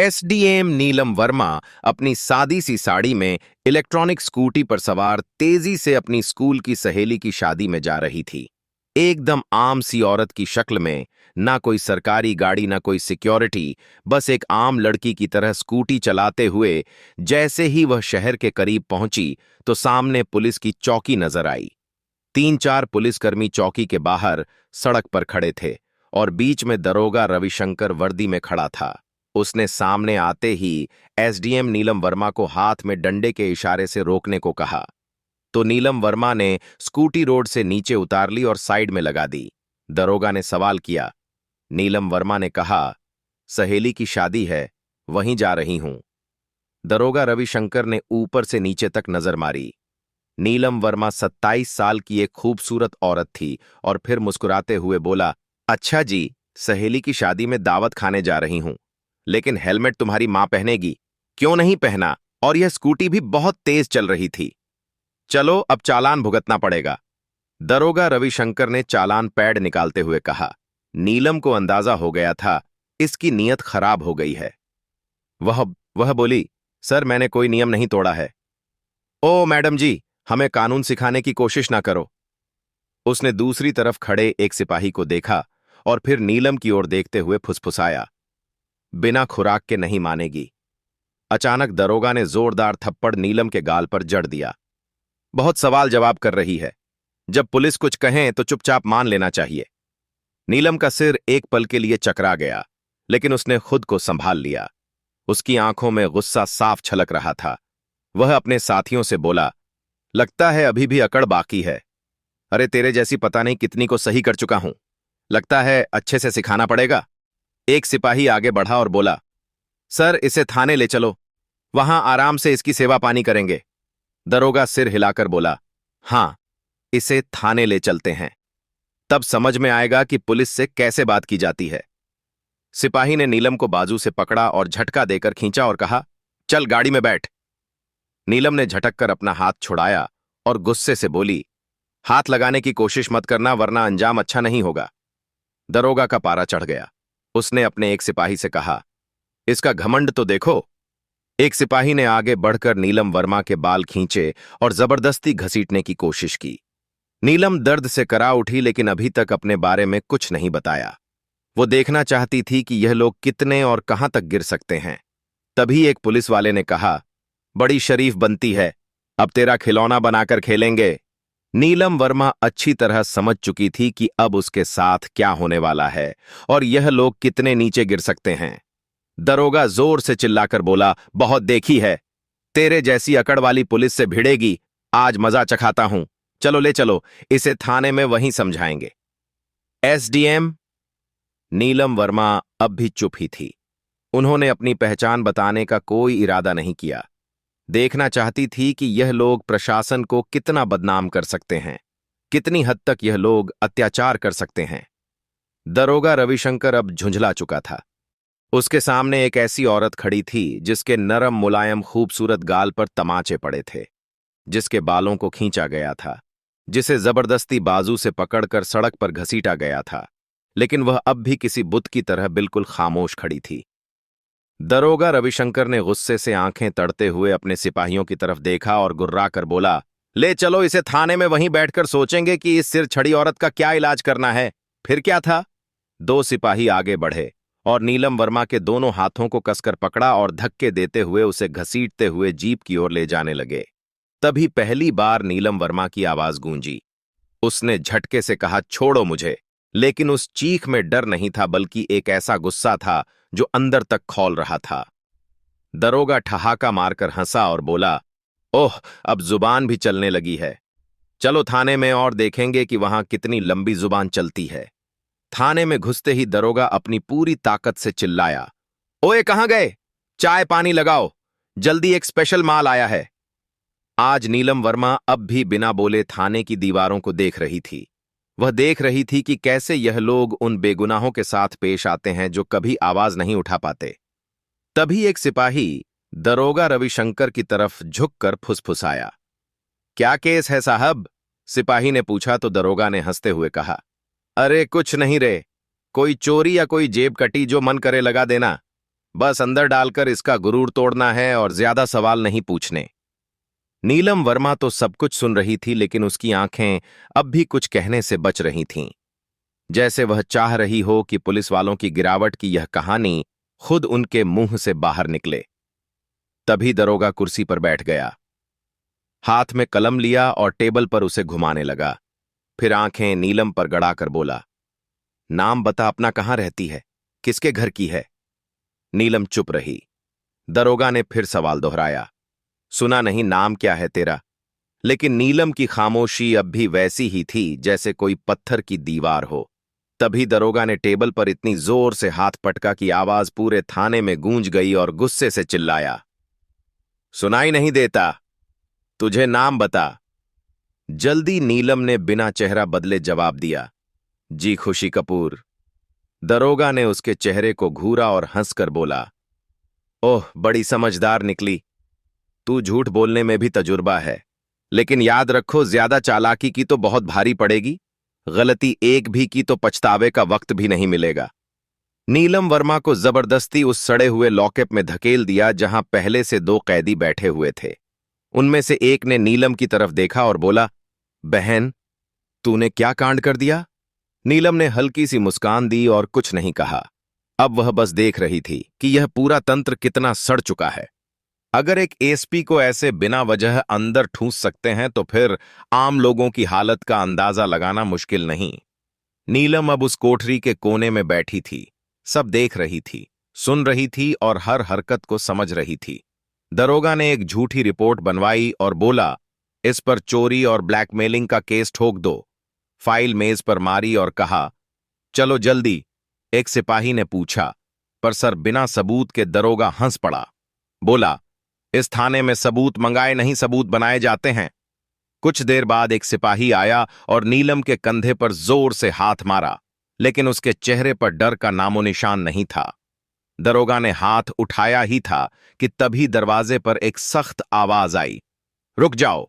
SDM Neelam Verma अपनी सादी सी साड़ी में इलेक्ट्रॉनिक स्कूटी पर सवार तेजी से अपनी स्कूल की सहेली की शादी में जा रही थी। एकदम आम सी औरत की शक्ल में, ना कोई सरकारी गाड़ी ना कोई सिक्योरिटी, बस एक आम लड़की की तरह स्कूटी चलाते हुए जैसे ही वह शहर के करीब पहुंची तो सामने पुलिस की चौकी नजर आई। 3-4 पुलिसकर्मी चौकी के बाहर सड़क पर खड़े थे और बीच में दरोगा रविशंकर वर्दी में खड़ा था। उसने सामने आते ही एसडीएम नीलम वर्मा को हाथ में डंडे के इशारे से रोकने को कहा, तो नीलम वर्मा ने स्कूटी रोड से नीचे उतार ली और साइड में लगा दी। दरोगा ने सवाल किया। नीलम वर्मा ने कहा, सहेली की शादी है, वहीं जा रही हूं। दरोगा रविशंकर ने ऊपर से नीचे तक नजर मारी। नीलम वर्मा 27 साल की एक खूबसूरत औरत थी और फिर मुस्कुराते हुए बोला, अच्छा जी, सहेली की शादी में दावत खाने जा रही हूं, लेकिन हेलमेट तुम्हारी मां पहनेगी, क्यों नहीं पहना? और यह स्कूटी भी बहुत तेज चल रही थी। चलो अब चालान भुगतना पड़ेगा। दरोगा रविशंकर ने चालान पैड निकालते हुए कहा। नीलम को अंदाजा हो गया था इसकी नीयत खराब हो गई है। वह बोली, सर मैंने कोई नियम नहीं तोड़ा है। ओ मैडम जी, हमें कानून सिखाने की कोशिश ना करो। उसने दूसरी तरफ खड़े एक सिपाही को देखा और फिर नीलम की ओर देखते हुए फुसफुसाया, बिना खुराक के नहीं मानेगी। अचानक दरोगा ने जोरदार थप्पड़ नीलम के गाल पर जड़ दिया। बहुत सवाल जवाब कर रही है, जब पुलिस कुछ कहें तो चुपचाप मान लेना चाहिए। नीलम का सिर एक पल के लिए चकरा गया, लेकिन उसने खुद को संभाल लिया। उसकी आंखों में गुस्सा साफ छलक रहा था। वह अपने साथियों से बोला, लगता है अभी भी अकड़ बाकी है। अरे तेरे जैसी पता नहीं कितनी को सही कर चुका हूं, लगता है अच्छे से सिखाना पड़ेगा। एक सिपाही आगे बढ़ा और बोला, सर इसे थाने ले चलो, वहां आराम से इसकी सेवा पानी करेंगे। दरोगा सिर हिलाकर बोला, हां, इसे थाने ले चलते हैं, तब समझ में आएगा कि पुलिस से कैसे बात की जाती है। सिपाही ने नीलम को बाजू से पकड़ा और झटका देकर खींचा और कहा, चल गाड़ी में बैठ। नीलम ने झटक कर अपना हाथ छुड़ाया और गुस्से से बोली, हाथ लगाने की कोशिश मत करना वरना अंजाम अच्छा नहीं होगा। दरोगा का पारा चढ़ गया। उसने अपने एक सिपाही से कहा, इसका घमंड तो देखो। एक सिपाही ने आगे बढ़कर नीलम वर्मा के बाल खींचे और जबरदस्ती घसीटने की कोशिश की। नीलम दर्द से करा उठी, लेकिन अभी तक अपने बारे में कुछ नहीं बताया। वो देखना चाहती थी कि यह लोग कितने और कहां तक गिर सकते हैं। तभी एक पुलिस वाले ने कहा, बड़ी शरीफ बनती है, अब तेरा खिलौना बनाकर खेलेंगे। नीलम वर्मा अच्छी तरह समझ चुकी थी कि अब उसके साथ क्या होने वाला है और यह लोग कितने नीचे गिर सकते हैं। दरोगा जोर से चिल्लाकर बोला, बहुत देखी है, तेरे जैसी अकड़ वाली पुलिस से भिड़ेगी, आज मजा चखाता हूं, चलो ले चलो, इसे थाने में वहीं समझाएंगे। एसडीएम। नीलम वर्मा अब भी चुप ही थी। उन्होंने अपनी पहचान बताने का कोई इरादा नहीं किया। देखना चाहती थी कि यह लोग प्रशासन को कितना बदनाम कर सकते हैं, कितनी हद तक यह लोग अत्याचार कर सकते हैं। दरोगा रविशंकर अब झुंझला चुका था। उसके सामने एक ऐसी औरत खड़ी थी जिसके नरम मुलायम खूबसूरत गाल पर तमाचे पड़े थे, जिसके बालों को खींचा गया था, जिसे जबरदस्ती बाजू से पकड़कर सड़क पर घसीटा गया था, लेकिन वह अब भी किसी बुत की तरह बिल्कुल खामोश खड़ी थी। दरोगा रविशंकर ने गुस्से से आंखें तड़ते हुए अपने सिपाहियों की तरफ देखा और गुर्रा कर बोला, ले चलो इसे थाने में, वहीं बैठकर सोचेंगे कि इस सिर छड़ी औरत का क्या इलाज करना है। फिर क्या था? 2 सिपाही आगे बढ़े और नीलम वर्मा के दोनों हाथों को कसकर पकड़ा और धक्के देते हुए उसे घसीटते हुए जीप की ओर ले जाने लगे। तभी पहली बार नीलम वर्मा की आवाज गूंजी। उसने झटके से कहा, छोड़ो मुझे, लेकिन उस चीख में डर नहीं था, बल्कि एक ऐसा गुस्सा था जो अंदर तक खौल रहा था। दरोगा ठहाका मारकर हंसा और बोला, ओह, अब जुबान भी चलने लगी है, चलो थाने में और देखेंगे कि वहां कितनी लंबी जुबान चलती है। थाने में घुसते ही दरोगा अपनी पूरी ताकत से चिल्लाया, ओए कहां गए, चाय पानी लगाओ, जल्दी एक स्पेशल माल आया है। आज नीलम वर्मा अब भी बिना बोले थाने की दीवारों को देख रही थी। वह देख रही थी कि कैसे यह लोग उन बेगुनाहों के साथ पेश आते हैं जो कभी आवाज नहीं उठा पाते। तभी एक सिपाही दरोगा रविशंकर की तरफ झुककर फुसफुसाया, क्या केस है साहब? सिपाही ने पूछा तो दरोगा ने हंसते हुए कहा, अरे कुछ नहीं रे, कोई चोरी या कोई जेब कटी, जो मन करे लगा देना। बस अंदर डालकर इसका गुरूर तोड़ना है और ज्यादा सवाल नहीं पूछने। नीलम वर्मा तो सब कुछ सुन रही थी, लेकिन उसकी आंखें अब भी कुछ कहने से बच रही थीं, जैसे वह चाह रही हो कि पुलिस वालों की गिरावट की यह कहानी खुद उनके मुंह से बाहर निकले। तभी दरोगा कुर्सी पर बैठ गया, हाथ में कलम लिया और टेबल पर उसे घुमाने लगा। फिर आंखें नीलम पर गड़ाकर बोला, नाम बता, अपना कहाँ रहती है, किसके घर की है? नीलम चुप रही। दरोगा ने फिर सवाल दोहराया, सुना नहीं नाम क्या है तेरा? लेकिन नीलम की खामोशी अब भी वैसी ही थी जैसे कोई पत्थर की दीवार हो। तभी दरोगा ने टेबल पर इतनी जोर से हाथ पटका कि आवाज पूरे थाने में गूंज गई और गुस्से से चिल्लाया, सुनाई नहीं देता? तुझे नाम बता। जल्दी नीलम ने बिना चेहरा बदले जवाब दिया, जी खुशी कपूर। दरोगा ने उसके चेहरे को घूरा और हंसकर बोला, ओह बड़ी समझदार निकली, तू झूठ बोलने में भी तजुर्बा है, लेकिन याद रखो ज्यादा चालाकी की तो बहुत भारी पड़ेगी, गलती एक भी की तो पछतावे का वक्त भी नहीं मिलेगा। नीलम वर्मा को जबरदस्ती उस सड़े हुए लॉकअप में धकेल दिया जहां पहले से दो कैदी बैठे हुए थे। उनमें से एक ने नीलम की तरफ देखा और बोला, बहन, तूने क्या कांड कर दिया? नीलम ने हल्की सी मुस्कान दी और कुछ नहीं कहा। अब वह बस देख रही थी कि यह पूरा तंत्र कितना सड़ चुका है। अगर एक एसपी को ऐसे बिना वजह अंदर ठूंस सकते हैं तो फिर आम लोगों की हालत का अंदाजा लगाना मुश्किल नहीं। नीलम अब उस कोठरी के कोने में बैठी थी, सब देख रही थी, सुन रही थी और हर हरकत को समझ रही थी। दरोगा ने एक झूठी रिपोर्ट बनवाई और बोला, इस पर चोरी और ब्लैकमेलिंग का केस ठोक दो। फाइल मेज पर मारी और कहा, चलो जल्दी। एक सिपाही ने पूछा, पर सर बिना सबूत के? दरोगा हंस पड़ा, बोला, इस थाने में सबूत मंगाए नहीं, सबूत बनाए जाते हैं। कुछ देर बाद एक सिपाही आया और नीलम के कंधे पर जोर से हाथ मारा, लेकिन उसके चेहरे पर डर का नामो निशान नहीं था। दरोगा ने हाथ उठाया ही था कि तभी दरवाजे पर एक सख्त आवाज आई, रुक जाओ।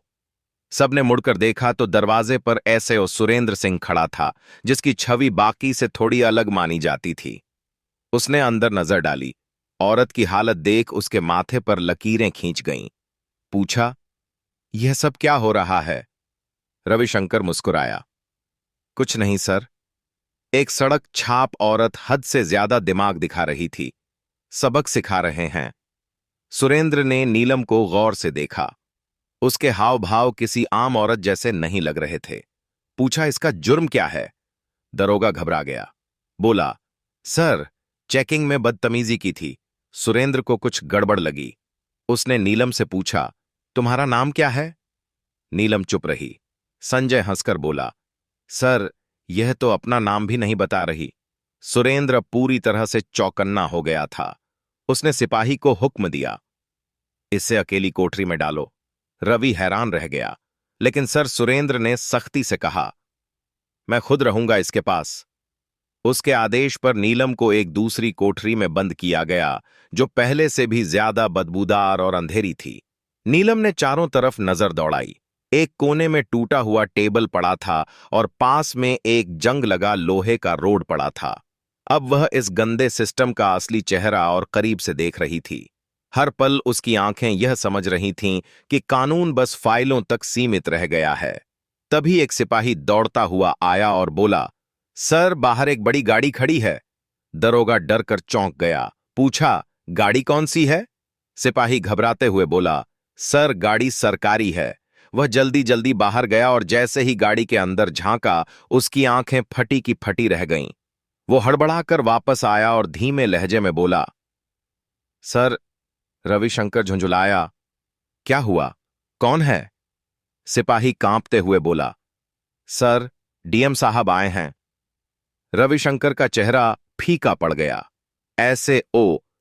सबने मुड़कर देखा तो दरवाजे पर एसएओ सुरेंद्र सिंह खड़ा था, जिसकी छवि बाकी से थोड़ी अलग मानी जाती थी। उसने अंदर नजर डाली। औरत की हालत देख उसके माथे पर लकीरें खींच गईं। पूछा, यह सब क्या हो रहा है? रविशंकर मुस्कुराया, कुछ नहीं सर। एक सड़क छाप औरत हद से ज्यादा दिमाग दिखा रही थी, सबक सिखा रहे हैं। सुरेंद्र ने नीलम को गौर से देखा। उसके हाव भाव किसी आम औरत जैसे नहीं लग रहे थे। पूछा, इसका जुर्म क्या है? दरोगा घबरा गया, बोला, सर चेकिंग में बदतमीजी की थी, सुरेंद्र को कुछ गड़बड़ लगी। उसने नीलम से पूछा, तुम्हारा नाम क्या है? नीलम चुप रही। संजय हंसकर बोला, सर यह तो अपना नाम भी नहीं बता रही। सुरेंद्र पूरी तरह से चौकन्ना हो गया था। उसने सिपाही को हुक्म दिया, इसे अकेली कोठरी में डालो। रवि हैरान रह गया, लेकिन सर, सुरेंद्र ने सख्ती से कहा, मैं खुद रहूंगा इसके पास। उसके आदेश पर नीलम को एक दूसरी कोठरी में बंद किया गया, जो पहले से भी ज्यादा बदबूदार और अंधेरी थी। नीलम ने चारों तरफ नजर दौड़ाई। एक कोने में टूटा हुआ टेबल पड़ा था और पास में एक जंग लगा लोहे का रोड पड़ा था। अब वह इस गंदे सिस्टम का असली चेहरा और करीब से देख रही थी। हर पल उसकी आंखें यह समझ रही थीं कि कानून बस फाइलों तक सीमित रह गया है। तभी एक सिपाही दौड़ता हुआ आया और बोला, सर बाहर एक बड़ी गाड़ी खड़ी है। दरोगा डर कर चौंक गया। पूछा, गाड़ी कौन सी है? सिपाही घबराते हुए बोला, सर गाड़ी सरकारी है। वह जल्दी जल्दी बाहर गया और जैसे ही गाड़ी के अंदर झांका, उसकी आंखें फटी की फटी रह गईं। वो हड़बड़ाकर वापस आया और धीमे लहजे में बोला, सर। रविशंकर झुंझुलाया, क्या हुआ, कौन है? सिपाही कांपते हुए बोला, सर डीएम साहब आए हैं। रविशंकर का चेहरा फीका पड़ गया। ऐसे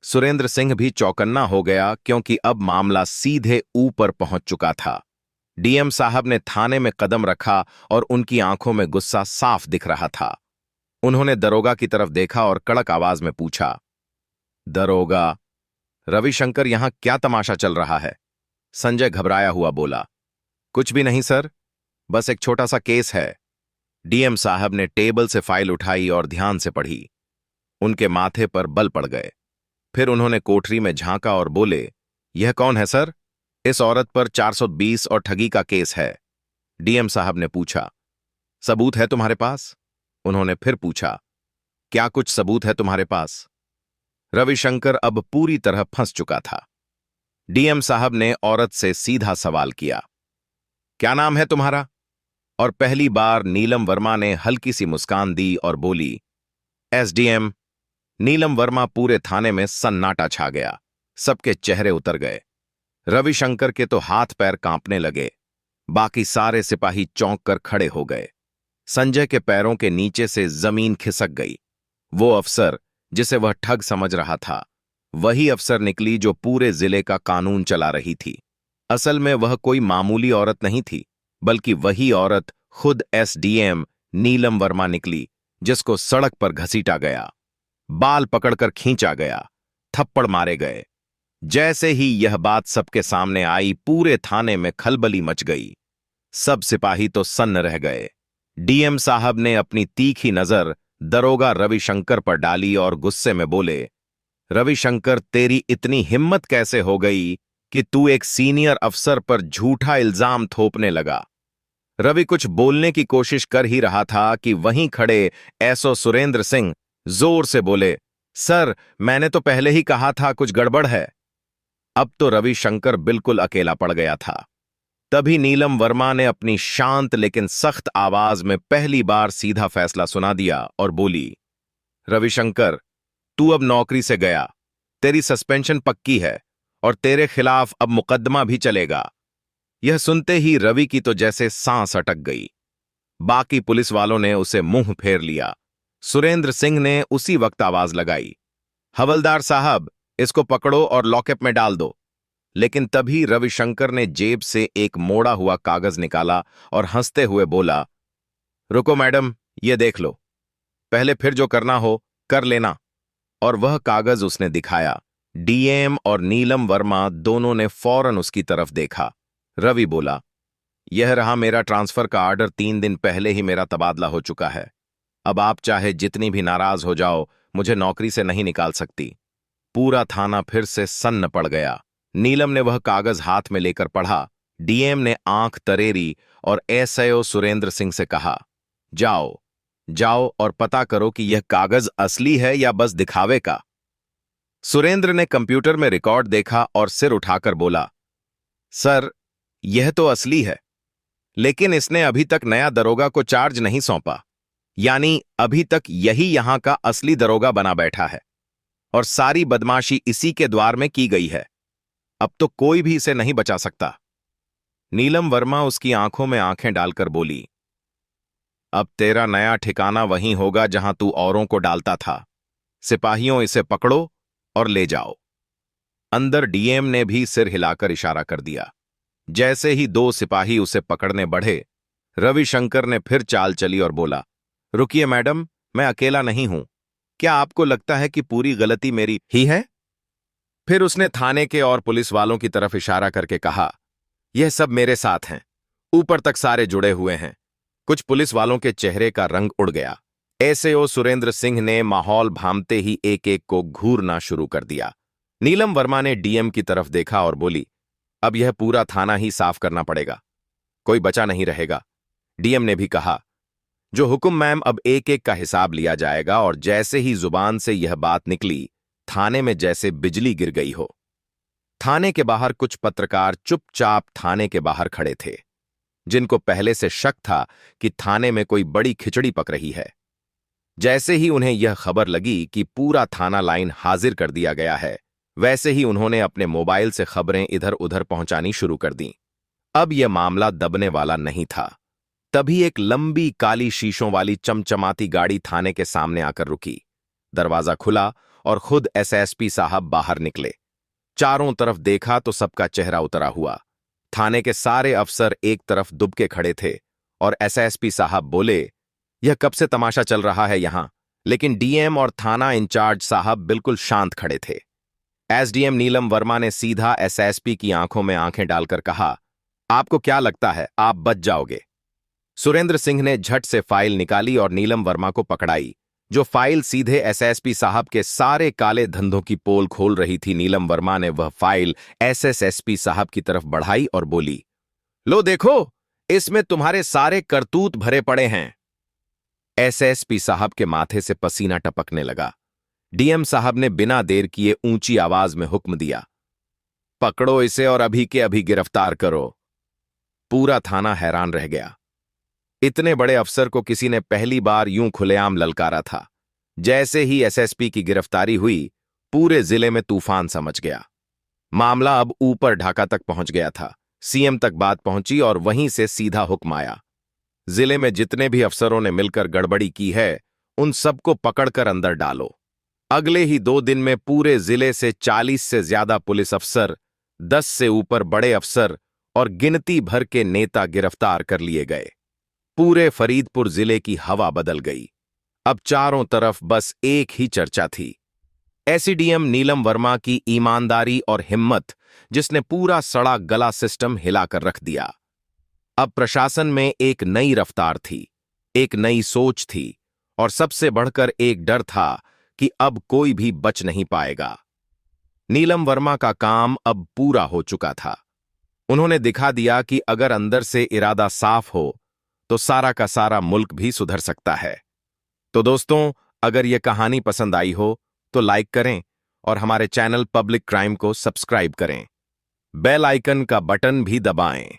सुरेंद्र सिंह भी चौकन्ना हो गया, क्योंकि अब मामला सीधे ऊपर पहुंच चुका था। डीएम साहब ने थाने में कदम रखा और उनकी आंखों में गुस्सा साफ दिख रहा था। उन्होंने दरोगा की तरफ देखा और कड़क आवाज में पूछा, दरोगा, रविशंकर, यहां क्या तमाशा चल रहा है? संजय घबराया हुआ बोला, कुछ भी नहीं सर, बस एक छोटा सा केस है। डीएम साहब ने टेबल से फाइल उठाई और ध्यान से पढ़ी। उनके माथे पर बल पड़ गए। फिर उन्होंने कोठरी में झांका और बोले, यह कौन है सर? इस औरत पर 420 और ठगी का केस है। डीएम साहब ने पूछा, सबूत है तुम्हारे पास? उन्होंने फिर पूछा, क्या कुछ सबूत है तुम्हारे पास? रविशंकर अब पूरी तरह फंस चुका था। डीएम साहब ने औरत से सीधा सवाल किया, क्या नाम है तुम्हारा? और पहली बार नीलम वर्मा ने हल्की सी मुस्कान दी और बोली, एसडीएम। नीलम वर्मा पूरे थाने में सन्नाटा छा गया। सबके चेहरे उतर गए। रविशंकर के तो हाथ पैर कांपने लगे। बाकी सारे सिपाही चौंक कर खड़े हो गए। संजय के पैरों के नीचे से जमीन खिसक गई। वो अफसर जिसे वह ठग समझ रहा था, वही अफसर निकली जो पूरे जिले का कानून चला रही थी। असल में वह कोई मामूली औरत नहीं थी, बल्कि वही औरत खुद एसडीएम नीलम वर्मा निकली, जिसको सड़क पर घसीटा गया, बाल पकड़कर खींचा गया, थप्पड़ मारे गए। जैसे ही यह बात सबके सामने आई, पूरे थाने में खलबली मच गई। सब सिपाही तो सन्न रह गए। डीएम साहब ने अपनी तीखी नजर दरोगा रविशंकर पर डाली और गुस्से में बोले, रविशंकर, तेरी इतनी हिम्मत कैसे हो गई कि तू एक सीनियर अफसर पर झूठा इल्जाम थोपने लगा? रवि कुछ बोलने की कोशिश कर ही रहा था कि वहीं खड़े एसओ सुरेंद्र सिंह जोर से बोले, सर, मैंने तो पहले ही कहा था कुछ गड़बड़ है। अब तो रविशंकर बिल्कुल अकेला पड़ गया था। तभी नीलम वर्मा ने अपनी शांत लेकिन सख्त आवाज में पहली बार सीधा फैसला सुना दिया और बोली, रविशंकर, तू अब नौकरी से गया। तेरी सस्पेंशन पक्की है और तेरे खिलाफ अब मुकदमा भी चलेगा। यह सुनते ही रवि की तो जैसे सांस अटक गई। बाकी पुलिस वालों ने उसे मुंह फेर लिया। सुरेंद्र सिंह ने उसी वक्त आवाज लगाई, हवलदार साहब, इसको पकड़ो और लॉकअप में डाल दो। लेकिन तभी रविशंकर ने जेब से एक मोड़ा हुआ कागज निकाला और हंसते हुए बोला, रुको मैडम, ये देख लो। पहले फिर जो करना हो कर लेना। और वह कागज उसने दिखाया। डीएम और नीलम वर्मा दोनों ने फौरन उसकी तरफ देखा। रवि बोला, यह रहा मेरा ट्रांसफर का ऑर्डर। 3 दिन पहले ही मेरा तबादला हो चुका है। अब आप चाहे जितनी भी नाराज हो जाओ, मुझे नौकरी से नहीं निकाल सकती। पूरा थाना फिर से सन्न पड़ गया। नीलम ने वह कागज हाथ में लेकर पढ़ा। डीएम ने आंख तरेरी और एसआईओ सुरेंद्र सिंह से कहा, जाओ जाओ और पता करो कि यह कागज असली है या बस दिखावे का। सुरेंद्र ने कंप्यूटर में रिकॉर्ड देखा और सिर उठाकर बोला, सर, यह तो असली है, लेकिन इसने अभी तक नया दरोगा को चार्ज नहीं सौंपा। यानी अभी तक यही यहां का असली दरोगा बना बैठा है और सारी बदमाशी इसी के द्वार में की गई है। अब तो कोई भी इसे नहीं बचा सकता। नीलम वर्मा उसकी आंखों में आंखें डालकर बोली, अब तेरा नया ठिकाना वहीं होगा जहां तू औरों को डालता था। सिपाहियों, इसे पकड़ो और ले जाओ। अंदर डीएम ने भी सिर हिलाकर इशारा कर दिया। जैसे ही 2 सिपाही उसे पकड़ने बढ़े, रविशंकर ने फिर चाल चली और बोला, रुकिए मैडम, मैं अकेला नहीं हूं। क्या आपको लगता है कि पूरी गलती मेरी ही है? फिर उसने थाने के और पुलिस वालों की तरफ इशारा करके कहा, यह सब मेरे साथ हैं, ऊपर तक सारे जुड़े हुए हैं। कुछ पुलिस वालों के चेहरे का रंग उड़ गया। एसएओ सुरेंद्र सिंह ने माहौल भांपते ही एक एक को घूरना शुरू कर दिया। नीलम वर्मा ने डीएम की तरफ देखा और बोली, अब यह पूरा थाना ही साफ करना पड़ेगा, कोई बचा नहीं रहेगा। डीएम ने भी कहा, जो हुक्म मैम, अब एक एक का हिसाब लिया जाएगा। और जैसे ही जुबान से यह बात निकली, थाने में जैसे बिजली गिर गई हो। थाने के बाहर कुछ पत्रकार चुपचाप थाने के बाहर खड़े थे, जिनको पहले से शक था कि थाने में कोई बड़ी खिचड़ी पक रही है। जैसे ही उन्हें यह खबर लगी कि पूरा थाना लाइन हाजिर कर दिया गया है, वैसे ही उन्होंने अपने मोबाइल से खबरें इधर उधर पहुंचानी शुरू कर दीं। अब यह मामला दबने वाला नहीं था। तभी एक लंबी काली शीशों वाली चमचमाती गाड़ी थाने के सामने आकर रुकी। दरवाजा खुला और खुद एसएसपी साहब बाहर निकले। चारों तरफ देखा तो सबका चेहरा उतरा हुआ। थाने के सारे अफसर एक तरफ दुबके खड़े थे और एसएसपी साहब बोले, यह कब से तमाशा चल रहा है यहां? लेकिन डीएम और थाना इंचार्ज साहब बिल्कुल शांत खड़े थे। एसडीएम नीलम वर्मा ने सीधा एसएसपी की आंखों में आंखें डालकर कहा, आपको क्या लगता है आप बच जाओगे? सुरेंद्र सिंह ने झट से फाइल निकाली और नीलम वर्मा को पकड़ाई। जो फाइल सीधे एसएसपी साहब के सारे काले धंधों की पोल खोल रही थी, नीलम वर्मा ने वह फाइल एसएसपी साहब की तरफ बढ़ाई और बोली, लो देखो, इसमें तुम्हारे सारे करतूत भरे पड़े हैं। एसएसपी साहब के माथे से पसीना टपकने लगा। डीएम साहब ने बिना देर किए ऊंची आवाज में हुक्म दिया, पकड़ो इसे और अभी के अभी गिरफ्तार करो। पूरा थाना हैरान रह गया। इतने बड़े अफसर को किसी ने पहली बार यूं खुलेआम ललकारा था। जैसे ही एसएसपी की गिरफ्तारी हुई, पूरे जिले में तूफान समझ गया। मामला अब ऊपर ढाका तक पहुंच गया था। सीएम तक बात पहुंची और वहीं से सीधा हुक्म आया, जिले में जितने भी अफसरों ने मिलकर गड़बड़ी की है, उन सबको पकड़कर अंदर डालो। अगले ही 2 दिन में पूरे जिले से 40 से ज्यादा पुलिस अफसर, 10 से ऊपर बड़े अफसर और गिनती भर के नेता गिरफ्तार कर लिए गए। पूरे फरीदपुर जिले की हवा बदल गई। अब चारों तरफ बस एक ही चर्चा थी, एसडीएम नीलम वर्मा की ईमानदारी और हिम्मत, जिसने पूरा सड़ा गला सिस्टम हिलाकर रख दिया। अब प्रशासन में एक नई रफ्तार थी, एक नई सोच थी और सबसे बढ़कर एक डर था कि अब कोई भी बच नहीं पाएगा। नीलम वर्मा का काम अब पूरा हो चुका था। उन्होंने दिखा दिया कि अगर अंदर से इरादा साफ हो तो सारा का सारा मुल्क भी सुधर सकता है। तो दोस्तों, अगर यह कहानी पसंद आई हो तो लाइक करें और हमारे चैनल पब्लिक क्राइम को सब्सक्राइब करें। बेल आइकन का बटन भी दबाएं।